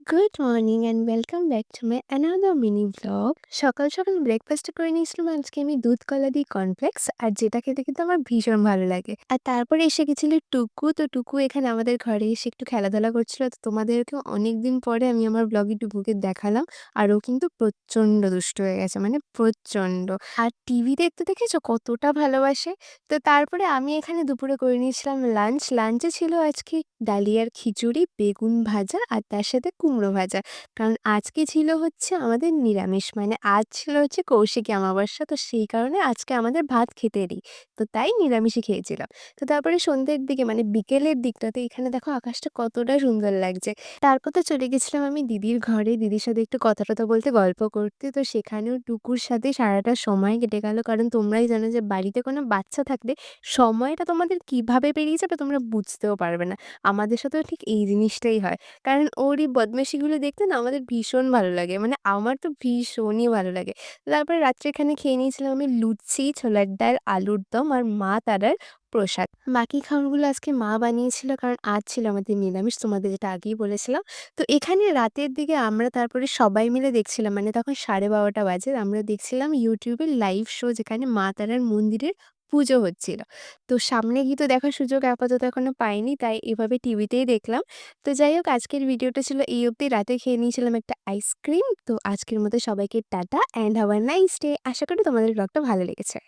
Good morning and welcome back to my another mini blog. সকাল সকাল breakfast করে নিয়েছিলাম আজকে আমি দুধ কলা দিয়ে কর্নফ্লেক্স, আর যেটা খেতে কিন্তু আমার ভীষণ ভালো লাগে। আর তারপরে এসে গেছিল টুকু। তো টুকু এখানে আমাদের ঘরে এসে একটু খেলাধুলা করছিল। তো তোমাদেরকেও অনেকদিন পরে আমি আমার ব্লগে টুকুকে দেখালাম। আর ও কিন্তু প্রচণ্ড দুষ্ট হয়ে গেছে, মানে প্রচণ্ড। আর টিভি দেখতে দেখেছো কতটা ভালোবাসে। তো তারপরে আমি এখানে দুপুরে করে নিয়েছিলাম লাঞ্চ। লাঞ্চে ছিল আজকে ডালিয়ার খিচুড়ি, বেগুন ভাজা আর তার সাথে কুমড়ো ভাজা। কারণ আজকে ছিল হচ্ছে আমাদের নিরামিষ, মানে আজ ছিল হচ্ছে কৌশিকী অমাবস্যা। তো সেই কারণে আজকে আমাদের ভাত খেতে নেই। তো তাই নিরামিষই খেয়েছিলাম। তো তারপরে সন্ধ্যের দিকে মানে বিকেলের দিকটাতে এখানে দেখো আকাশটা কতটা সুন্দর লাগছে। তারপর তো চলে গেছিলাম আমি দিদির ঘরে, দিদির সাথে একটু কথা-টথা বলতে, গল্প করতে। তো সেখানেও টুকুর সাথে সারাটা সময় কেটে গেল। কারণ তোমরাই জানো যে বাড়িতে কোনো বাচ্চা থাকলে সময়টা তোমাদের কিভাবে পেরিয়ে যাবে তোমরা বুঝতেও পারবে না। আমাদের সাথেও ঠিক এই জিনিসটাই হয়। কারণ ওর এই বদমাইশিগুলো দেখতে না আমাদের ভীষণ ভালো লাগে। মানে আমার তো ভীষণই ভালো লাগে। তারপরে রাত্রে এখানে খেয়ে নিয়েছিলাম আমি লুচি, ছোলার ডাল, আলুর দম আর মা তারার প্রসাদ। বাকি খাবারগুলো আজকে মা বানিয়েছিল, কারণ আজ ছিল আমাদের নিরামিষ, তোমাদের যেটা আগেই বলেছিলাম। তো এখানে রাতের দিকে আমরা তারপরে সবাই মিলে দেখছিলাম, মানে তখন 12:30 বাজে। আমরা দেখছিলাম YouTube এ লাইভ শো, যেখানে মা তারার মন্দিরের পুজো হচ্ছিল। তো সামনে গিয়ে তো দেখার সুযোগ আপাতত এখনো পাইনি, তাই এভাবে টিভিতেই দেখলাম। তো যাই হোক, আজকের ভিডিওটা ছিল এই অবধি। রাতে খেয়ে নিয়েছিলাম একটা আইসক্রিম। তো আজকের মতো সবাইকে tata and have a nice day. আশা করি তোমাদের ব্লগটা ভালো লেগেছে।